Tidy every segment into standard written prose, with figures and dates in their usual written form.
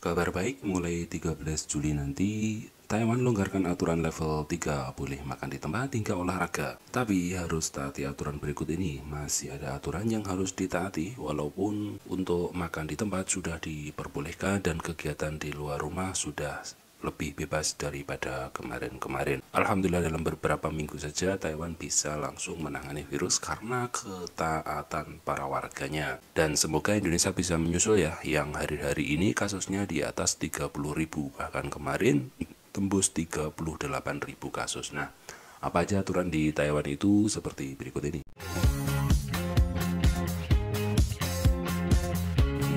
Kabar baik, mulai 13 Juli nanti Taiwan longgarkan aturan level 3, boleh makan di tempat hingga olahraga. Tapi harus taati aturan berikut ini. Masih ada aturan yang harus ditaati walaupun untuk makan di tempat sudah diperbolehkan dan kegiatan di luar rumah sudah lebih bebas daripada kemarin-kemarin. Alhamdulillah dalam beberapa minggu saja Taiwan bisa langsung menangani virus karena ketaatan para warganya. Dan semoga Indonesia bisa menyusul ya, yang hari-hari ini kasusnya di atas 30.000, bahkan kemarin tembus 38.000 kasus. Nah, apa aja aturan di Taiwan itu seperti berikut ini.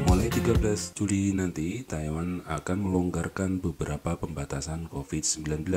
Mulai 13 Juli nanti, Taiwan akan melonggarkan beberapa pembatasan COVID-19,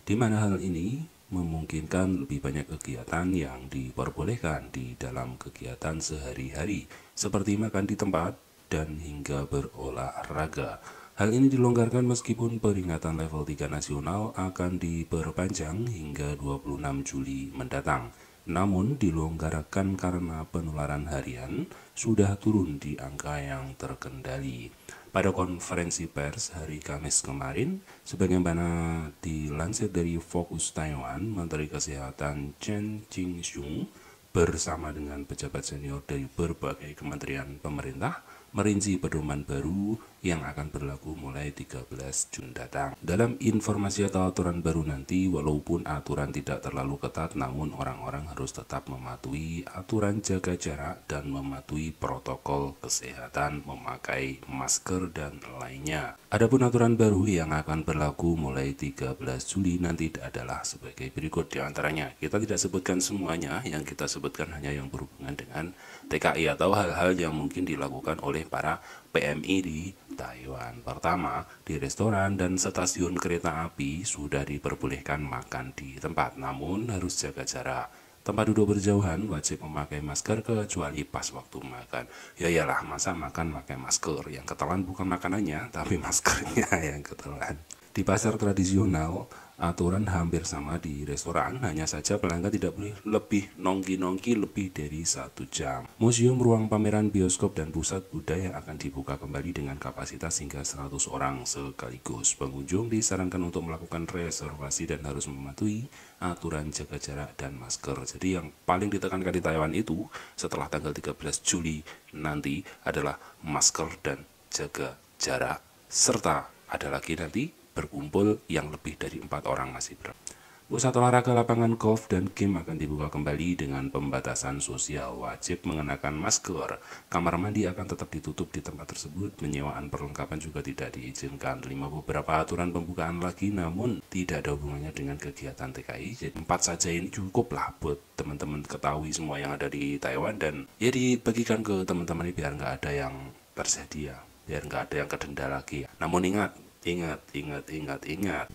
di mana hal ini memungkinkan lebih banyak kegiatan yang diperbolehkan di dalam kegiatan sehari-hari, seperti makan di tempat dan hingga berolahraga. Hal ini dilonggarkan meskipun peringatan level 3 nasional akan diperpanjang hingga 26 Juli mendatang. Namun dilonggarkan karena penularan harian sudah turun di angka yang terkendali. Pada konferensi pers hari Kamis kemarin, sebagaimana dilansir dari Focus Taiwan, Menteri Kesehatan Chen Jing-sung bersama dengan pejabat senior dari berbagai kementerian pemerintah merinci pedoman baru yang akan berlaku mulai 13 Juni datang. Dalam informasi atau aturan baru nanti, walaupun aturan tidak terlalu ketat, namun orang-orang harus tetap mematuhi aturan jaga jarak dan mematuhi protokol kesehatan, memakai masker dan lainnya. Adapun aturan baru yang akan berlaku mulai 13 Juli nanti adalah sebagai berikut diantaranya. Kita tidak sebutkan semuanya, yang kita sebutkan hanya yang berhubungan dengan TKI atau hal-hal yang mungkin dilakukan oleh para PMI di Taiwan. Pertama, di restoran dan stasiun kereta api sudah diperbolehkan makan di tempat, namun harus jaga jarak. Tempat duduk berjauhan wajib memakai masker kecuali pas waktu makan. Ya iyalah, masa makan pakai masker? Yang ketelan bukan makanannya, tapi maskernya yang ketelan. Di pasar tradisional, aturan hampir sama di restoran, hanya saja pelanggan tidak boleh lebih nongki-nongki lebih dari 1 jam. Museum, ruang pameran, bioskop, dan pusat budaya akan dibuka kembali dengan kapasitas hingga 100 orang sekaligus. Pengunjung disarankan untuk melakukan reservasi dan harus mematuhi aturan jaga jarak dan masker. Jadi yang paling ditekankan di Taiwan itu setelah tanggal 13 Juli nanti adalah masker dan jaga jarak, serta ada lagi nanti berkumpul yang lebih dari 4 orang masih berlaku. Pusat olahraga, lapangan golf, dan game akan dibuka kembali dengan pembatasan sosial, wajib mengenakan masker. Kamar mandi akan tetap ditutup di tempat tersebut, penyewaan perlengkapan juga tidak diizinkan. 5 beberapa aturan pembukaan lagi, namun tidak ada hubungannya dengan kegiatan TKI. Jadi 4 saja ini cukup lah buat teman-teman ketahui semua yang ada di Taiwan, dan ya dibagikan ke teman-teman biar nggak ada yang tersedia, biar nggak ada yang kedenda lagi. Namun ingat,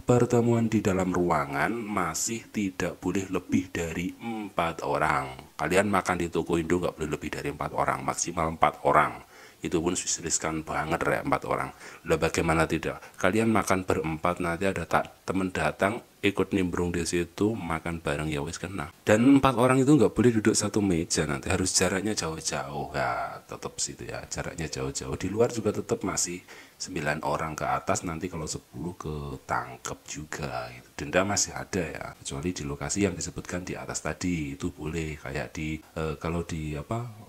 pertemuan di dalam ruangan masih tidak boleh lebih dari 4 orang. Kalian makan di toko Indo nggak boleh lebih dari 4 orang, maksimal 4 orang. Itu pun riskan banget ya 4 orang. Lah bagaimana tidak? Kalian makan berempat, nanti ada teman datang ikut nimbrung di situ, makan bareng, ya wis kena. Dan 4 orang itu nggak boleh duduk satu meja, nanti harus jaraknya jauh-jauh. Ya tetap situ ya, jaraknya jauh-jauh. Di luar juga tetap masih 9 orang ke atas, nanti kalau 10 ketangkep juga gitu. Denda masih ada ya, kecuali di lokasi yang disebutkan di atas tadi itu boleh, kayak di kalau di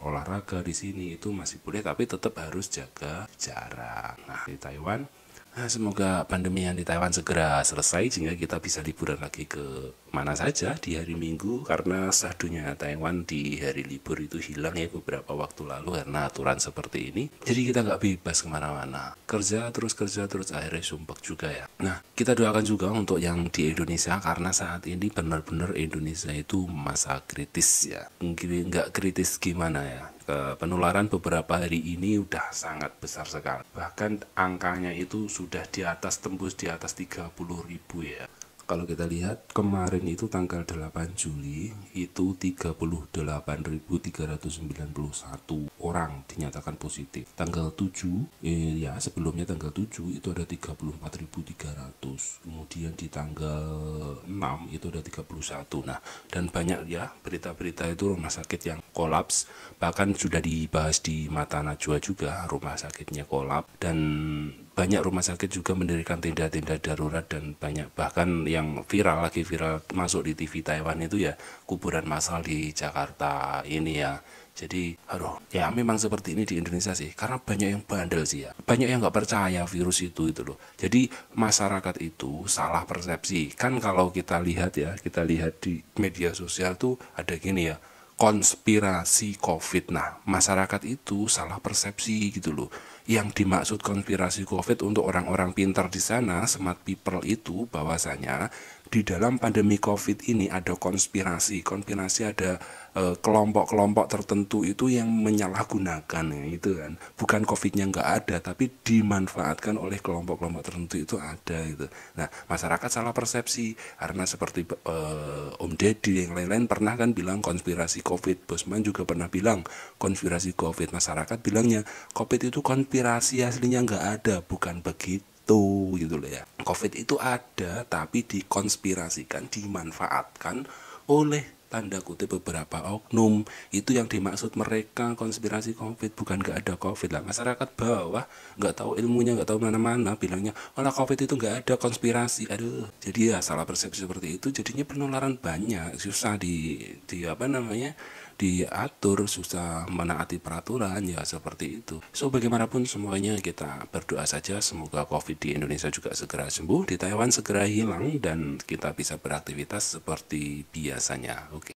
olahraga di sini itu masih boleh, tapi tetap harus jaga jarak. Nah, di Taiwan, semoga pandemi yang di Taiwan segera selesai sehingga kita bisa liburan lagi ke mana saja di hari Minggu, karena sahdunya Taiwan di hari libur itu hilang ya beberapa waktu lalu karena aturan seperti ini. Jadi kita nggak bebas kemana-mana, kerja terus akhirnya sumpek juga ya. Nah, kita doakan juga untuk yang di Indonesia, karena saat ini benar-benar Indonesia itu masa kritis ya. Mungkin nggak kritis gimana ya, penularan beberapa hari ini udah sangat besar sekali, bahkan angkanya itu sudah tembus di atas 30.000 ya. Kalau kita lihat kemarin itu tanggal 8 Juli itu 38.391 orang dinyatakan positif. Tanggal 7 ya sebelumnya tanggal 7 itu ada 34.300. Kemudian di tanggal 6 itu ada 31. Nah, dan banyak ya berita-berita itu rumah sakit yang kolaps, bahkan sudah dibahas di Mata Najwa juga rumah sakitnya kolaps, dan banyak rumah sakit juga mendirikan tenda-tenda darurat, dan banyak bahkan yang lagi viral masuk di TV Taiwan itu ya kuburan massal di Jakarta ini ya. Jadi aduh ya, memang seperti ini di Indonesia sih, karena banyak yang bandel sih ya, banyak yang nggak percaya virus itu loh. Jadi masyarakat itu salah persepsi kan. Kalau kita lihat ya, kita lihat di media sosial tuh ada gini ya, konspirasi COVID. Nah, masyarakat itu salah persepsi gitu loh. Yang dimaksud konspirasi COVID untuk orang-orang pintar di sana, smart people itu, bahwasanya di dalam pandemi COVID ini ada konspirasi. Konspirasi ada kelompok-kelompok tertentu itu yang menyalahgunakan ya, itu kan. Bukan COVID-nya nggak ada, tapi dimanfaatkan oleh kelompok-kelompok tertentu itu ada gitu. Nah, masyarakat salah persepsi karena seperti Om Deddy yang lain-lain pernah kan bilang konspirasi COVID. Bosman juga pernah bilang konspirasi COVID. Masyarakat bilangnya COVID itu konspirasi, aslinya nggak ada. Bukan begitu gitu loh ya. COVID itu ada tapi dikonspirasikan, dimanfaatkan oleh tanda kutip beberapa oknum. Itu yang dimaksud mereka konspirasi COVID, bukan nggak ada COVID lah. Masyarakat bawah nggak tahu ilmunya, nggak tahu mana-mana, bilangnya malah COVID itu nggak ada, konspirasi. Aduh, jadi ya salah persepsi seperti itu, jadinya penularan banyak, susah di apa namanya diatur, susah menaati peraturan ya, seperti itu. So bagaimanapun semuanya kita berdoa saja semoga COVID di Indonesia juga segera sembuh, di Taiwan segera hilang, dan kita bisa beraktivitas seperti biasanya. Oke.